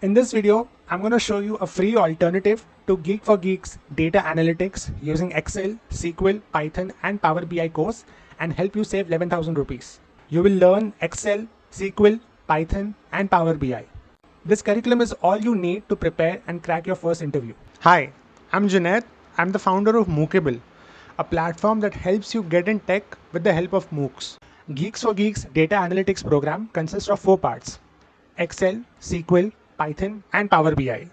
In this video, I'm going to show you a free alternative to GeeksforGeeks data analytics using Excel, SQL, Python, and Power BI course and help you save 11,000 rupees. You will learn Excel, SQL, Python, and Power BI. This curriculum is all you need to prepare and crack your first interview. Hi, I'm Junaid. I'm the founder of Mookable, a platform that helps you get in tech with the help of MOOCs. GeeksforGeeks data analytics program consists of 4 parts: Excel, SQL, Python, and Power BI.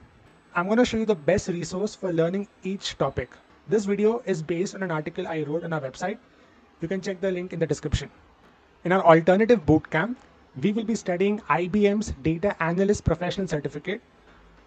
I'm going to show you the best resource for learning each topic. This video is based on an article I wrote on our website. You can check the link in the description. In our alternative bootcamp, we will be studying IBM's Data Analyst Professional Certificate,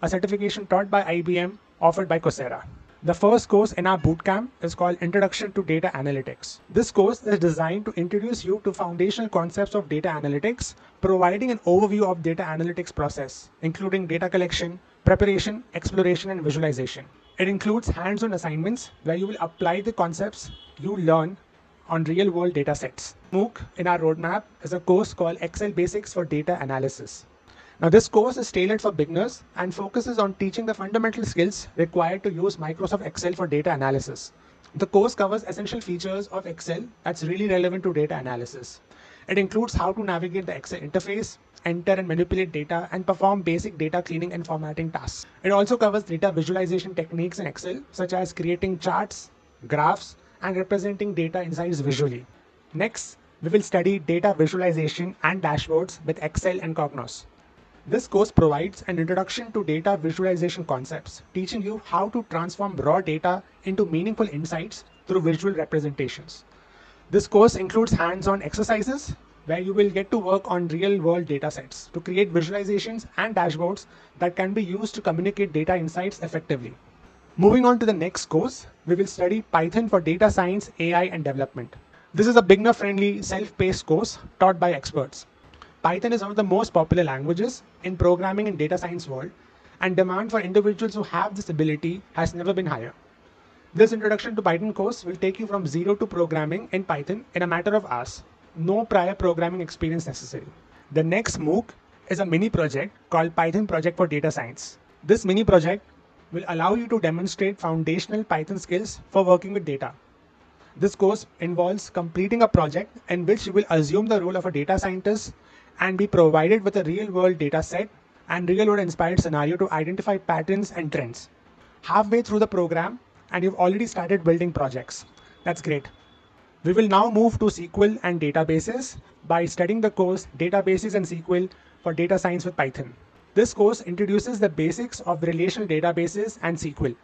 a certification taught by IBM offered by Coursera. The first course in our bootcamp is called Introduction to Data Analytics. This course is designed to introduce you to foundational concepts of data analytics, providing an overview of data analytics process, including data collection, preparation, exploration, and visualization. It includes hands-on assignments where you will apply the concepts you learn on real-world data sets. MOOC in our roadmap is a course called Excel Basics for Data Analysis. Now, this course is tailored for beginners and focuses on teaching the fundamental skills required to use Microsoft Excel for data analysis. The course covers essential features of Excel that's really relevant to data analysis. It includes how to navigate the Excel interface, enter and manipulate data, and perform basic data cleaning and formatting tasks. It also covers data visualization techniques in Excel, such as creating charts, graphs, and representing data insights visually. Next, we will study data visualization and dashboards with Excel and Cognos. This course provides an introduction to data visualization concepts, teaching you how to transform raw data into meaningful insights through visual representations. This course includes hands-on exercises where you will get to work on real-world data sets to create visualizations and dashboards that can be used to communicate data insights effectively. Moving on to the next course, we will study Python for data science, AI, and development. This is a beginner-friendly, self-paced course taught by experts. Python is one of the most popular languages in programming and data science world, and demand for individuals who have this ability has never been higher. This introduction to Python course will take you from zero to programming in Python in a matter of hours. No prior programming experience necessary. The next MOOC is a mini project called Python Project for Data Science. This mini project will allow you to demonstrate foundational Python skills for working with data. This course involves completing a project in which you will assume the role of a data scientist and be provided with a real-world data set and real-world inspired scenario to identify patterns and trends. Halfway through the program, and you've already started building projects. That's great. We will now move to SQL and databases by studying the course Databases and SQL for Data Science with Python. This course introduces the basics of relational databases and SQL,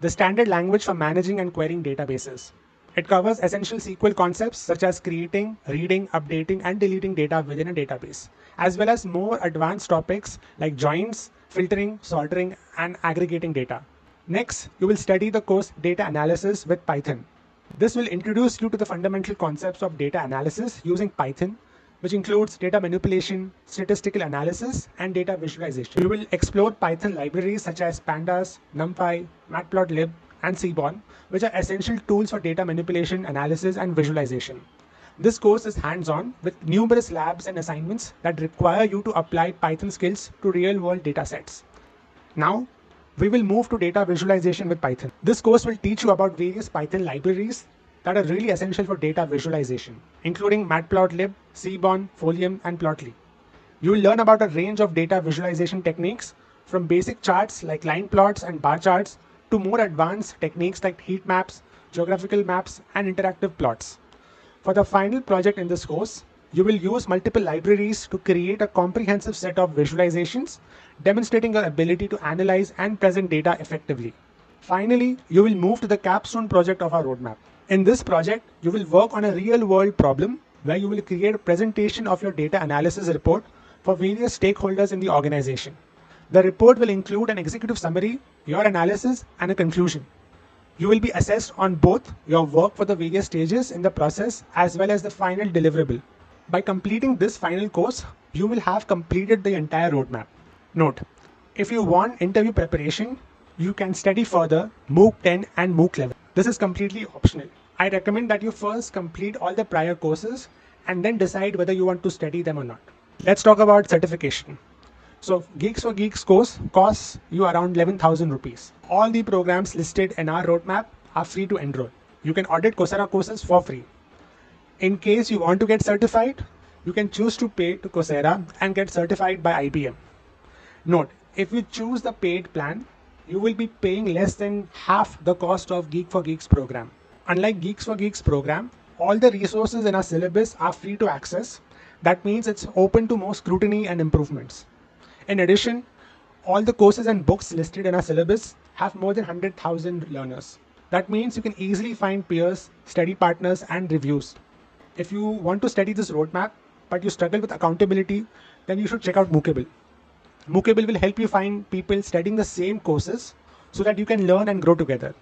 the standard language for managing and querying databases. It covers essential SQL concepts such as creating, reading, updating, and deleting data within a database, as well as more advanced topics like joins, filtering, sorting, and aggregating data. Next, you will study the course Data Analysis with Python. This will introduce you to the fundamental concepts of data analysis using Python, which includes data manipulation, statistical analysis, and data visualization. You will explore Python libraries such as Pandas, NumPy, Matplotlib, and Seaborn, which are essential tools for data manipulation, analysis, and visualization. This course is hands-on with numerous labs and assignments that require you to apply Python skills to real-world data sets. Now, we will move to data visualization with Python. This course will teach you about various Python libraries that are really essential for data visualization, including Matplotlib, Seaborn, Folium, and Plotly. You will learn about a range of data visualization techniques from basic charts like line plots and bar charts to more advanced techniques like heat maps, geographical maps, and interactive plots. For the final project in this course, you will use multiple libraries to create a comprehensive set of visualizations, demonstrating your ability to analyze and present data effectively. Finally, you will move to the capstone project of our roadmap. In this project, you will work on a real-world problem where you will create a presentation of your data analysis report for various stakeholders in the organization. The report will include an executive summary, your analysis, and a conclusion. You will be assessed on both your work for the various stages in the process as well as the final deliverable. By completing this final course, you will have completed the entire roadmap. Note, if you want interview preparation, you can study further MOOC 10 and MOOC 11. This is completely optional. I recommend that you first complete all the prior courses and then decide whether you want to study them or not. Let's talk about certification. So Geeks for Geeks course costs you around 11,000 rupees. All the programs listed in our roadmap are free to enroll. You can audit Coursera courses for free. In case you want to get certified, you can choose to pay to Coursera and get certified by IBM. Note, if you choose the paid plan, you will be paying less than half the cost of Geek for Geeks program. Unlike Geeks for Geeks program, all the resources in our syllabus are free to access. That means it's open to more scrutiny and improvements. In addition, all the courses and books listed in our syllabus have more than 100,000 learners. That means you can easily find peers, study partners, and reviews. If you want to study this roadmap, but you struggle with accountability, then you should check out Mookable. Mookable will help you find people studying the same courses so that you can learn and grow together.